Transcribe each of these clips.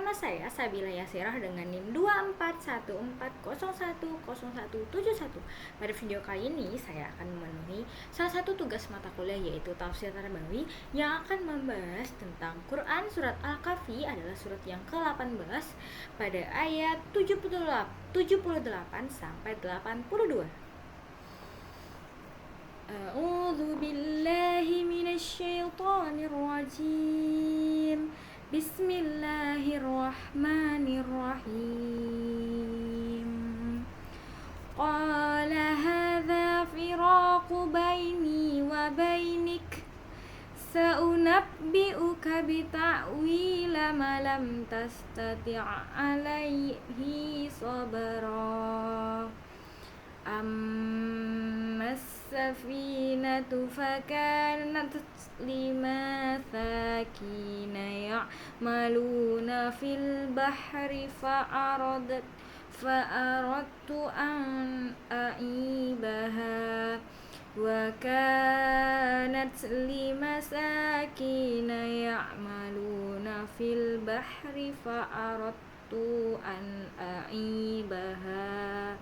bersama saya Sabila Yasirah dengan NIM 2414010171. Pada video kali ini saya akan memenuhi salah satu tugas mata kuliah, yaitu Tafsir Tarbawi, yang akan membahas tentang Quran. Surat Al-Kahfi adalah surat yang ke-18 pada ayat 78 sampai 82. A'udzu billahi minasyaitonir rajim. Bismillahirrahmanirrahim. Qala hadza firaqu baini wa bainik. Sa'unabbi'uka bita'wila ma lam tastati' alaihi sabra. As-safinatu fakanat limasakina ya'maluna fil bahri fa'aradtu an a'ibaha wa kanat limasakina ya'maluna fil bahri fa'aradtu an a'ibaha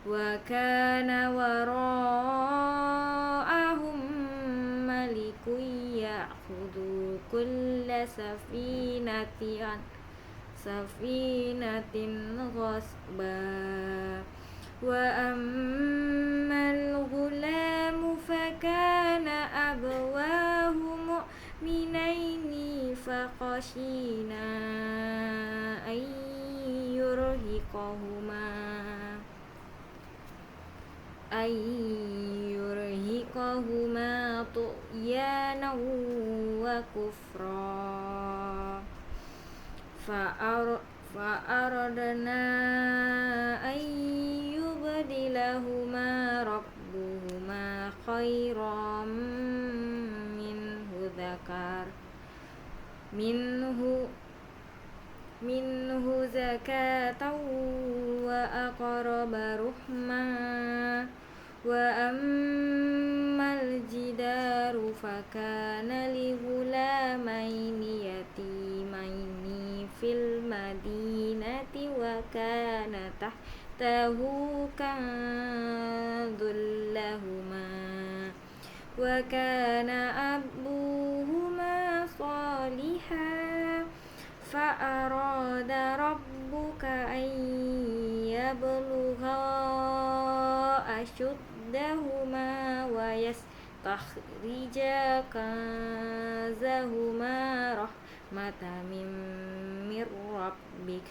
wa kana wara'ahum malikun ya'khudhu kulla safinatin ghasba wa ammal ghulamu fakana abawahu mu'minaini faqashina ay yurhiqahuma tu'yana wa kufra fa'aradna an yubdilahuma rabbuhuma khairan minhu zakatan wa aqraba ruhma wa ammal jidaru fakana li ghulamaini yatimaini fil madinati wa kana tahtahu kanzul lahuma wa kana abuhuma salihah fa'arada rabbuka an yablugha ashuddahuma wa yastakhrija kanzahuma rahmatan min rabbik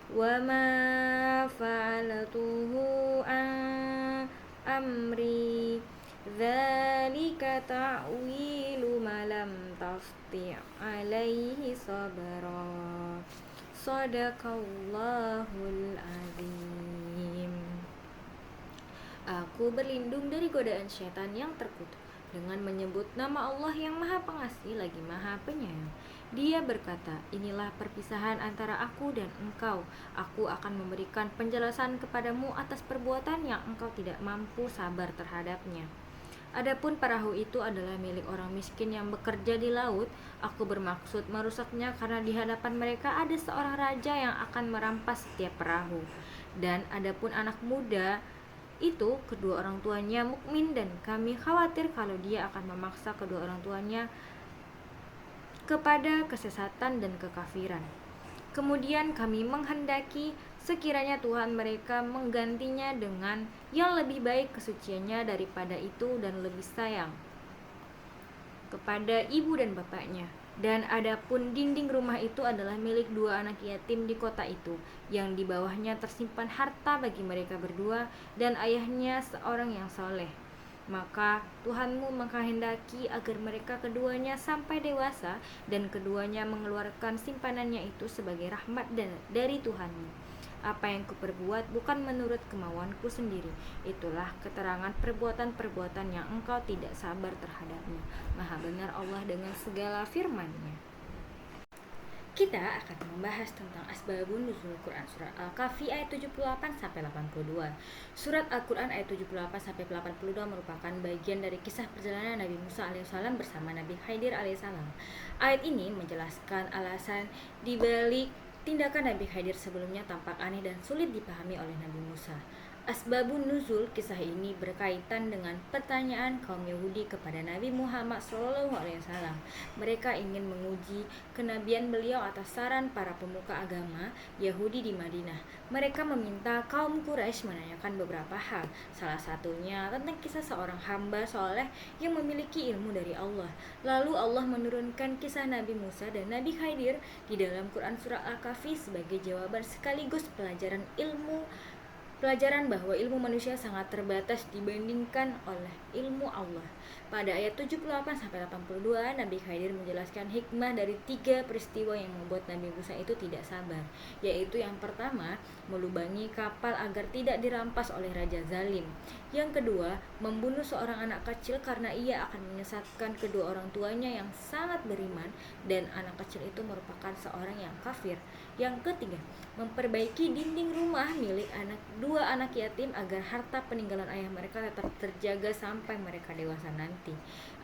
wa ma fa'altuhu an amri dzalika ta'wilu ma lam tasti' alaihi sabra. Shadaqallahul azim. Aku berlindung dari godaan syaitan yang terkutuk dengan menyebut nama Allah yang Maha Pengasih lagi Maha Penyayang. Dia berkata, inilah perpisahan antara aku dan engkau. Aku akan memberikan penjelasan kepadamu atas perbuatan yang engkau tidak mampu sabar terhadapnya. Adapun perahu itu adalah milik orang miskin yang bekerja di laut. Aku bermaksud merusaknya karena di hadapan mereka ada seorang raja yang akan merampas setiap perahu. Dan adapun anak muda itu, kedua orang tuanya mukmin, dan kami khawatir kalau dia akan memaksa kedua orang tuanya kepada kesesatan dan kekafiran. Kemudian kami menghendaki sekiranya Tuhan mereka menggantinya dengan yang lebih baik kesuciannya daripada itu dan lebih sayang kepada ibu dan bapaknya. Dan adapun dinding rumah itu adalah milik dua anak yatim di kota itu, yang di bawahnya tersimpan harta bagi mereka berdua, dan ayahnya seorang yang soleh. Maka Tuhanmu menghendaki agar mereka keduanya sampai dewasa, dan keduanya mengeluarkan simpanannya itu sebagai rahmat dari Tuhanmu. Apa yang kuperbuat bukan menurut kemauanku sendiri. Itulah keterangan perbuatan-perbuatan yang engkau tidak sabar terhadapnya. Maha benar Allah dengan segala firman-Nya. Kita akan membahas tentang asbabun nuzul Quran, surat Al-Kahfi ayat 78 sampai 82. Surat Al-Quran ayat 78 sampai 82 merupakan bagian dari kisah perjalanan Nabi Musa alaihissalam bersama Nabi Khidir alaihissalam. Ayat ini menjelaskan alasan dibalik Tindakan Nabi Khidir sebelumnya tampak aneh dan sulit dipahami oleh Nabi Musa. Asbabun nuzul kisah ini berkaitan dengan pertanyaan kaum Yahudi kepada Nabi Muhammad SAW. Mereka ingin menguji kenabian beliau atas saran para pemuka agama Yahudi di Madinah. Mereka meminta kaum Quraisy menanyakan beberapa hal, salah satunya tentang kisah seorang hamba soleh yang memiliki ilmu dari Allah. Lalu Allah menurunkan kisah Nabi Musa dan Nabi Khidir di dalam Quran Surah Al-Kahfi sebagai jawaban sekaligus pelajaran bahwa ilmu manusia sangat terbatas dibandingkan oleh ilmu Allah. Pada ayat 78-82, Nabi Khidir menjelaskan hikmah dari 3 peristiwa yang membuat Nabi Musa itu tidak sabar, yaitu yang pertama, melubangi kapal agar tidak dirampas oleh Raja Zalim. Yang kedua, membunuh seorang anak kecil karena ia akan menyesatkan kedua orang tuanya yang sangat beriman dan anak kecil itu merupakan seorang yang kafir. Yang ketiga, memperbaiki dinding rumah milik dua anak yatim agar harta peninggalan ayah mereka tetap terjaga sampai mereka dewasa nanti.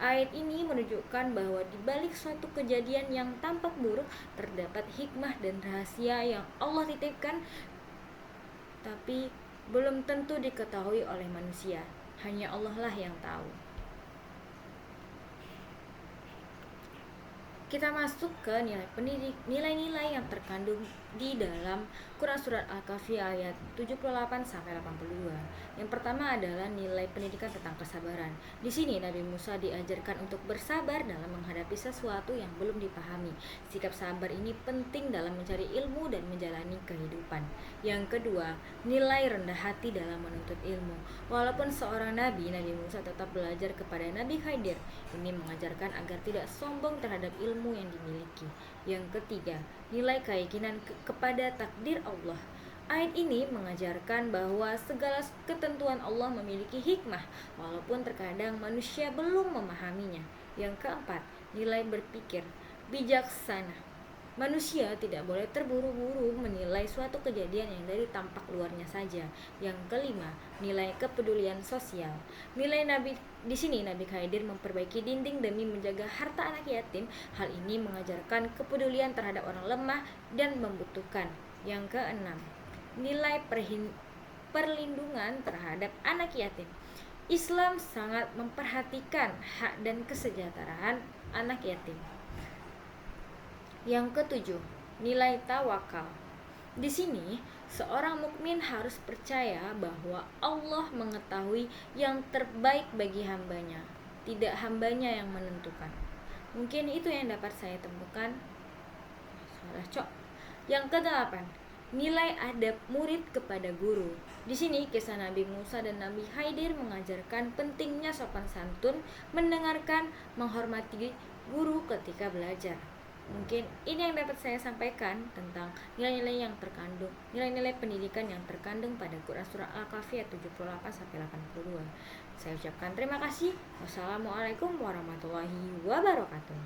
Ayat ini menunjukkan bahwa di balik suatu kejadian yang tampak buruk terdapat hikmah dan rahasia yang Allah titipkan, tapi belum tentu diketahui oleh manusia. Hanya Allah lah yang tahu. Kita masuk ke nilai-nilai yang terkandung di dalam Quran Surat Al-Kahfi ayat 78-82. Yang pertama adalah nilai pendidikan tentang kesabaran. Di sini Nabi Musa diajarkan untuk bersabar dalam menghadapi sesuatu yang belum dipahami. Sikap sabar ini penting dalam mencari ilmu dan menjalani kehidupan. Yang kedua, nilai rendah hati dalam menuntut ilmu. Walaupun seorang nabi, Nabi Musa tetap belajar kepada Nabi Khidir. Ini mengajarkan agar tidak sombong terhadap ilmu yang dimiliki. Yang ketiga, nilai keyakinan kepada takdir Allah. Ayat ini mengajarkan bahwa segala ketentuan Allah memiliki hikmah, walaupun terkadang manusia belum memahaminya. Yang keempat, nilai berpikir bijaksana. Manusia tidak boleh terburu-buru menilai suatu kejadian yang dari tampak luarnya saja. Yang kelima, nilai kepedulian sosial. Nilai Nabi di sini Nabi Khidir memperbaiki dinding demi menjaga harta anak yatim. Hal ini mengajarkan kepedulian terhadap orang lemah dan membutuhkan. Yang keenam, nilai perlindungan terhadap anak yatim. Islam sangat memperhatikan hak dan kesejahteraan anak yatim. Yang ketujuh, nilai tawakal. Di sini, seorang mukmin harus percaya bahwa Allah mengetahui yang terbaik bagi hambanya, tidak hambanya yang menentukan. Mungkin itu yang dapat saya temukan. Yang kedelapan, nilai adab murid kepada guru. Di sini kisah Nabi Musa dan Nabi Khidir mengajarkan pentingnya sopan santun, mendengarkan, menghormati guru ketika belajar. Mungkin ini yang dapat saya sampaikan tentang nilai-nilai yang terkandung, nilai-nilai pendidikan yang terkandung pada Quran Surah Al-Kahfi ayat 78-82. Saya ucapkan terima kasih. Wassalamualaikum warahmatullahi wabarakatuh.